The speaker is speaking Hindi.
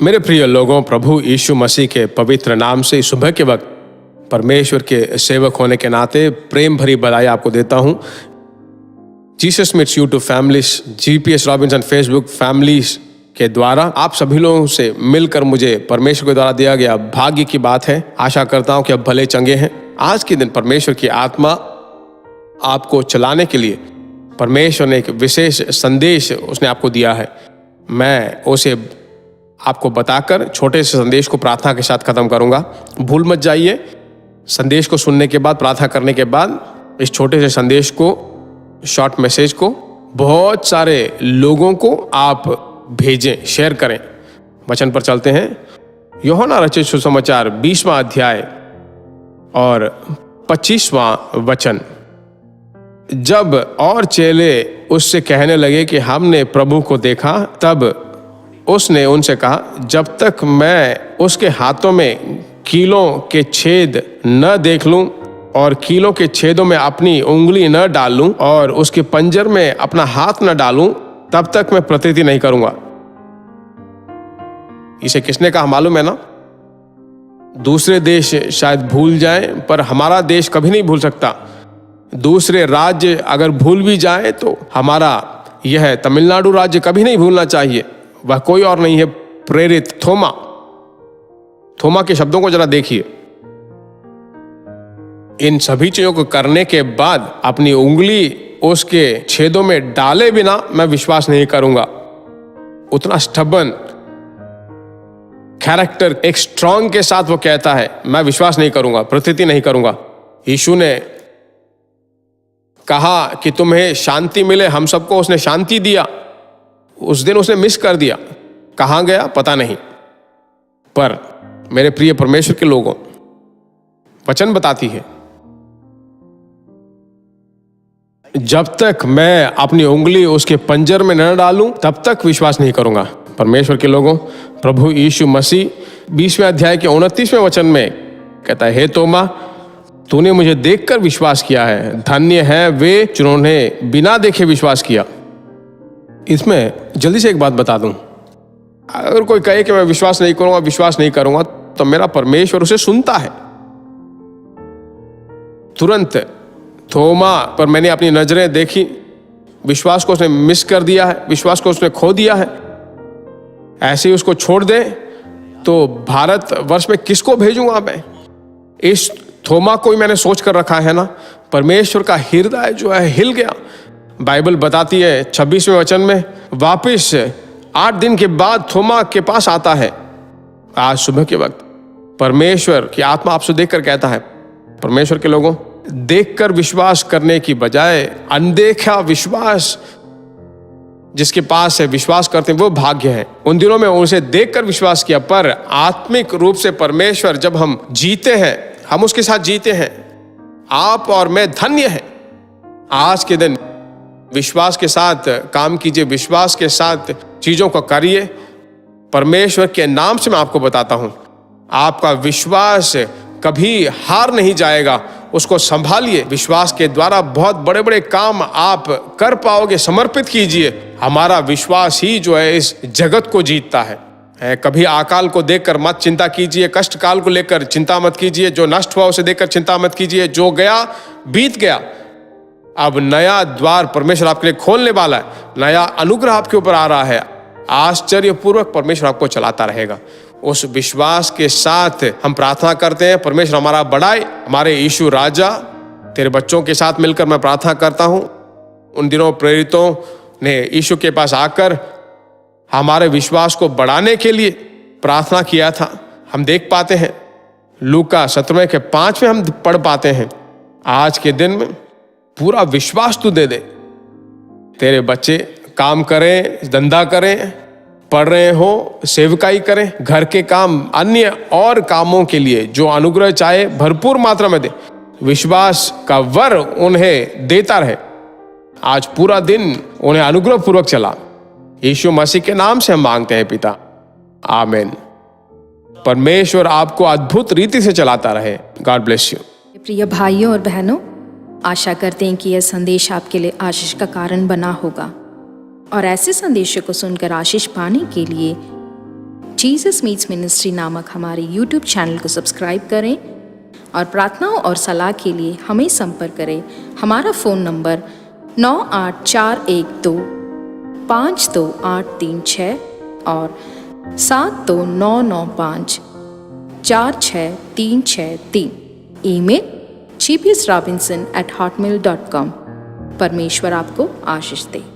मेरे प्रिय लोगों, प्रभु यीशु मसीह के पवित्र नाम से सुबह के वक्त परमेश्वर के सेवक होने के नाते प्रेम भरी बधाई आपको देता हूं। Jesus meets you to families, GPS Robinson Facebook families के द्वारा आप सभी लोगों से मिलकर मुझे परमेश्वर के द्वारा दिया गया भाग्य की बात है। आशा करता हूं कि अब भले चंगे हैं। आज के दिन परमेश्वर की आत्मा आपको चलाने के लिए परमेश्वर ने एक विशेष संदेश उसने आपको दिया है। मैं उसे आपको बताकर छोटे से संदेश को प्रार्थना के साथ खत्म करूंगा। भूल मत जाइए, संदेश को सुनने के बाद, प्रार्थना करने के बाद इस छोटे से संदेश को, शॉर्ट मैसेज को बहुत सारे लोगों को आप भेजें, शेयर करें। वचन पर चलते हैं। यूहन्ना रचित सुसमाचार 20वां अध्याय और 25वां वचन। जब और चेले उससे कहने लगे कि हमने प्रभु को देखा, तब उसने उनसे कहा, जब तक मैं उसके हाथों में कीलों के छेद न देख लूं और कीलों के छेदों में अपनी उंगली न डाल लूं और उसके पंजर में अपना हाथ न डालूं, तब तक मैं प्रतिति नहीं करूंगा। इसे किसने कहा मालूम है ना? दूसरे देश शायद भूल जाएं, पर हमारा देश कभी नहीं भूल सकता। दूसरे राज्य अगर भूल भी जाए तो हमारा यह तमिलनाडु राज्य कभी नहीं भूलना चाहिए। वह कोई और नहीं है, प्रेरित थोमा। थोमा के शब्दों को जरा देखिए। इन सभी चीजों को करने के बाद अपनी उंगली उसके छेदों में डाले बिना मैं विश्वास नहीं करूंगा। उतना स्टबन कैरेक्टर, एक स्ट्रांग के साथ वो कहता है, मैं विश्वास नहीं करूंगा, प्रतिति नहीं करूंगा। यीशु ने कहा कि तुम्हें शांति मिले, हम सबको उसने शांति दिया। उस दिन उसने मिस कर दिया। कहां गया पता नहीं। पर मेरे प्रिय परमेश्वर के लोगों, वचन बताती है, जब तक मैं अपनी उंगली उसके पंजर में न डालूं तब तक विश्वास नहीं करूंगा। परमेश्वर के लोगों, प्रभु यीशु मसीह 20वें अध्याय के 29वें वचन में कहता है, हे तोमा, तूने मुझे देखकर विश्वास किया है। धन्य है वे जिन्होंने बिना देखे विश्वास किया। इसमें जल्दी से एक बात बता दूं, अगर कोई कहे कि मैं विश्वास नहीं करूंगा, तो मेरा परमेश्वर उसे सुनता है। तुरंत थोमा पर मैंने अपनी नजरें देखी। विश्वास को उसने मिस कर दिया है, विश्वास को उसने खो दिया है। ऐसे ही उसको छोड़ दे तो भारत वर्ष में किसको भेजूंगा मैं? इस थोमा को ही मैंने सोच कर रखा है ना। परमेश्वर का हृदय जो है हिल गया। बाइबल बताती है 26वें वचन में, वापिस 8 दिन के बाद थोमा के पास आता है। आज सुबह के वक्त परमेश्वर की आत्मा आपसे देखकर कहता है, परमेश्वर के लोगों, देखकर विश्वास करने की बजाय अनदेखा विश्वास जिसके पास है, विश्वास करते हैं, वो भाग्य है। उन दिनों में उसे देखकर विश्वास किया, पर आत्मिक रूप से परमेश्वर जब हम जीते हैं, हम उसके साथ जीते हैं। आप और मैं धन्य हैं। आज के दिन विश्वास के साथ काम कीजिए, विश्वास के साथ चीजों को करिए। परमेश्वर के नाम से मैं आपको बताता हूं, आपका विश्वास कभी हार नहीं जाएगा। उसको संभालिए। विश्वास के द्वारा बहुत बड़े बड़े काम आप कर पाओगे। समर्पित कीजिए। हमारा विश्वास ही जो है इस जगत को जीतता है। कभी अकाल को देखकर मत चिंता कीजिए, कष्ट काल को लेकर चिंता मत कीजिए, जो नष्ट हुआ उसे देखकर चिंता मत कीजिए। जो गया बीत गया। अब नया द्वार परमेश्वर आपके लिए खोलने वाला है। नया अनुग्रह आपके ऊपर आ रहा है। आश्चर्यपूर्वक परमेश्वर आपको चलाता रहेगा। उस विश्वास के साथ हम प्रार्थना करते हैं, परमेश्वर हमारा बढ़ाए। हमारे यीशु राजा, तेरे बच्चों के साथ मिलकर मैं प्रार्थना करता हूं। उन दिनों प्रेरितों ने यीशु के पास आकर हमारे विश्वास को बढ़ाने के लिए प्रार्थना किया था। हम देख पाते हैं, लूका 17 के 5 में हम पढ़ पाते हैं, आज के दिन में पूरा विश्वास तू दे दे। तेरे बच्चे काम करें, धंधा करें, पढ़ रहे हो, सेवकाई करें, घर के काम, अन्य और कामों के लिए जो अनुग्रह चाहे भरपूर मात्रा में दे। विश्वास का वर उन्हें देता रहे। आज पूरा दिन उन्हें अनुग्रह पूर्वक चला। यीशु मसीह के नाम से हम मांगते हैं पिता, आमीन। परमेश्वर आपको अद्भुत रीति से चलाता रहे। God bless you. प्रिय भाइयों और बहनों, आशा करते हैं कि यह संदेश आपके लिए आशीष का कारण बना होगा। और ऐसे संदेशों को सुनकर आशीष पाने के लिए जीसस मीट्स मिनिस्ट्री नामक हमारे यूट्यूब चैनल को सब्सक्राइब करें और प्रार्थनाओं और सलाह के लिए हमें संपर्क करें। हमारा फ़ोन नंबर 9841252836 और 7299546363। Email gbsrobinson@hotmail.com। परमेश्वर आपको आशीष दे।